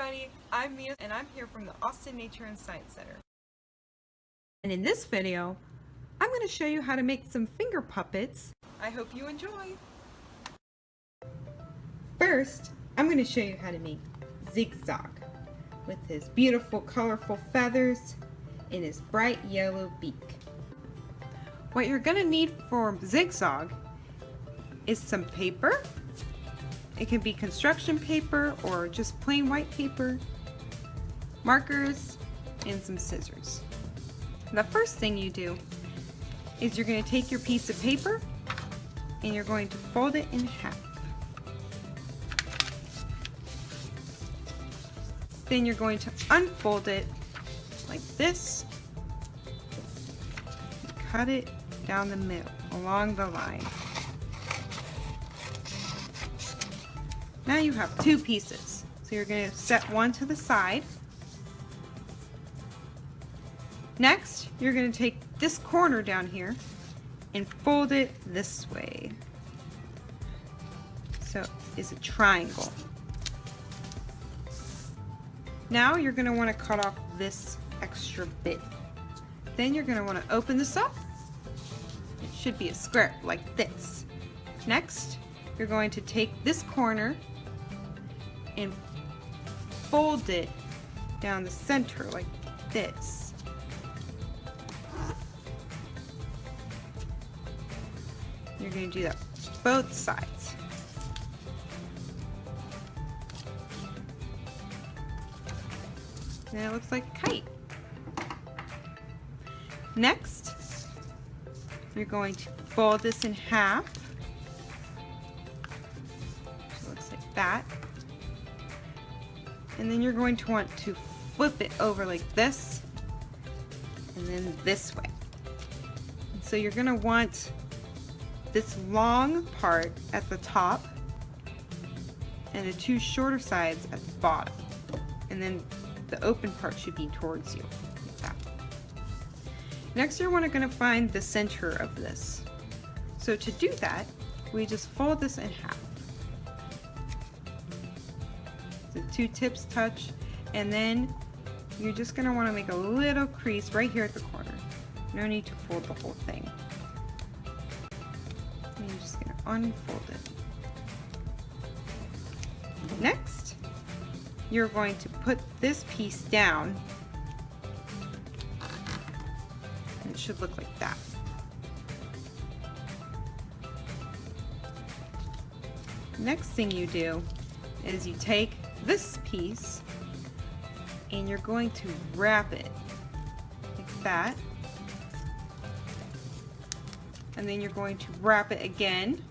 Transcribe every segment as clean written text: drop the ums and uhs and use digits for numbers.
everybody, I'm Mia and I'm here from the Austin Nature and Science Center. And in this video, I'm going to show you how to make some finger puppets. I hope you enjoy! First, I'm going to show you how to make Zigzag with his beautiful colorful feathers and his bright yellow beak. What you're going to need for Zigzag is some paper. It can be construction paper or just plain white paper, markers, and some scissors. The first thing you do is you're going to take your piece of paper and you're going to fold it in half. Then you're going to unfold it like this. Cut it down the middle along the line. Now you have two pieces. So you're going to set one to the side. Next, you're going to take this corner down here and fold it this way. So it's a triangle. Now you're going to want to cut off this extra bit. Then you're going to want to open this up. It should be a square like this. Next, you're going to take this corner and fold it down the center like this. You're going to do that both sides. And it looks like a kite. Next, you're going to fold this in half. So it looks like that. And then you're going to want to flip it over like this and then this way. And so you're going to want this long part at the top and the two shorter sides at the bottom. And then the open part should be towards you, like that. Next, you're going to find the center of this. So to do that, we just fold this in half. The two tips touch, and then you're just going to want to make a little crease right here at the corner. No need to fold the whole thing. And you're just going to unfold it. Next, you're going to put this piece down, and it should look like that. Next thing you do is you take this piece and you're going to wrap it like that, and then you're going to wrap it again,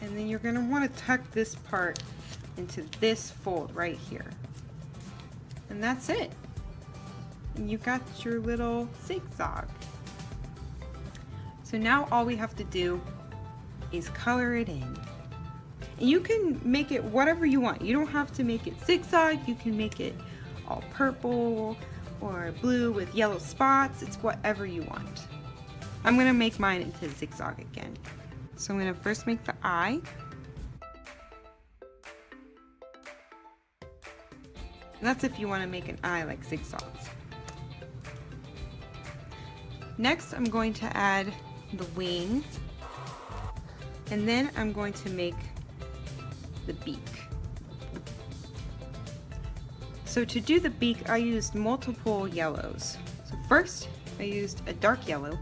and then you're going to want to tuck this part into this fold right here, and that's it. And you got your little zigzag. So now all we have to do is color it in. And you can make it whatever you want. You don't have to make it zigzag. You can make it all purple or blue with yellow spots. It's whatever you want. I'm going to make mine into zigzag again. So I'm going to first make the eye. And that's if you want to make an eye like zigzags. Next, I'm going to add the wing. And then I'm going to make the beak. So to do the beak, I used multiple yellows. So first, I used a dark yellow,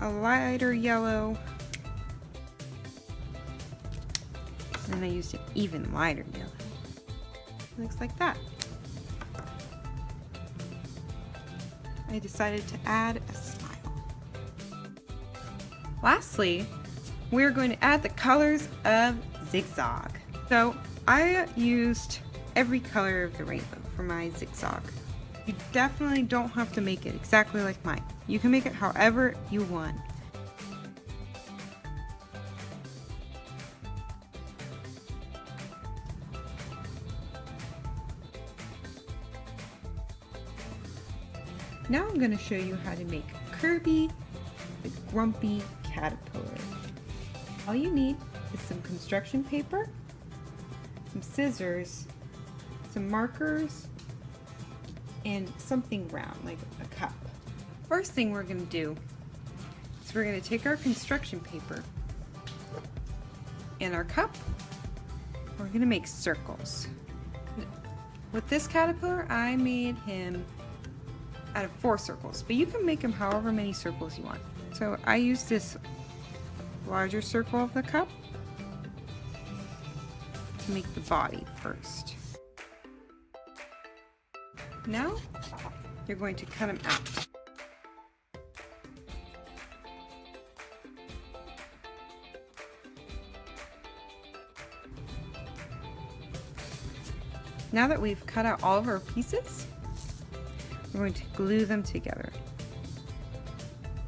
a lighter yellow, and then I used an even lighter yellow. It looks like that. I decided to add a smile. Lastly, we're going to add the colors of Zigzag. So I used every color of the rainbow for my Zigzag. You definitely don't have to make it exactly like mine. You can make it however you want. Now I'm going to show you how to make Kirby the Grumpy Caterpillar. All you need is some construction paper, some scissors, some markers, and something round, like a cup. First thing we're going to do is we're going to take our construction paper and our cup. We're going to make circles. With this caterpillar, I made him out of 4 circles, but you can make him however many circles you want. So I used this larger circle of the cup to make the body first. Now you're going to cut him out. Now that we've cut out all of our pieces, we're going to glue them together.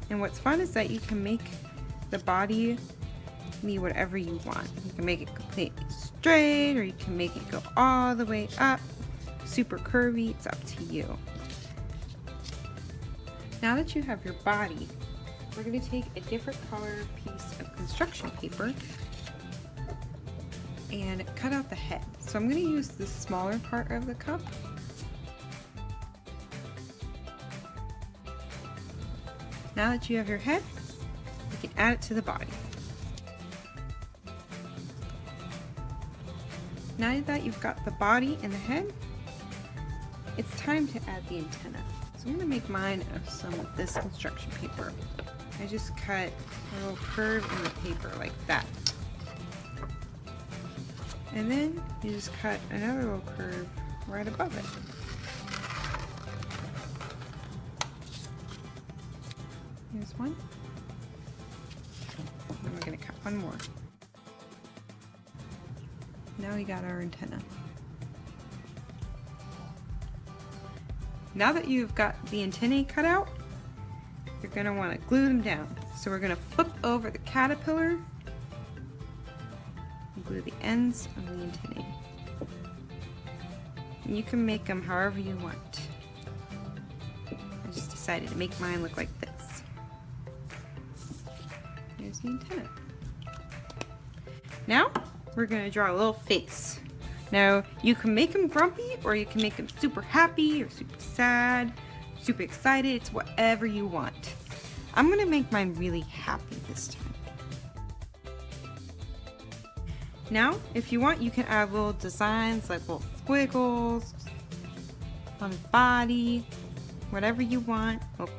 And what's fun is that you can make the body be whatever you want. You can make it completely straight, or you can make it go all the way up, super curvy. It's up to you. Now that you have your body, we're going to take a different color piece of construction paper and cut out the head. So I'm going to use the smaller part of the cup. Now that you have your head, you can add it to the body. Now that you've got the body and the head, it's time to add the antenna. So I'm going to make mine of some of this construction paper. I just cut a little curve in the paper like that. And then you just cut another little curve right above it. Here's one. And we're going to cut one more. Now we got our antenna. Now that you've got the antennae cut out, you're going to want to glue them down. So we're going to flip over the caterpillar and glue the ends of the antennae. And you can make them however you want. I just decided to make mine look like this. Here's the antenna. Now we're going to draw a little face. Now you can make him grumpy, or you can make him super happy or super sad, super excited. It's whatever you want. I'm going to make mine really happy this time. Now, if you want, you can add little designs like little squiggles on his body, whatever you want. Well,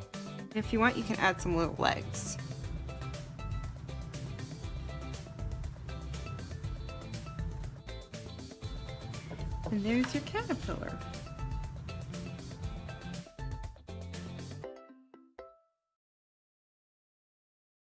if you want, you can add some little legs. And there's your caterpillar.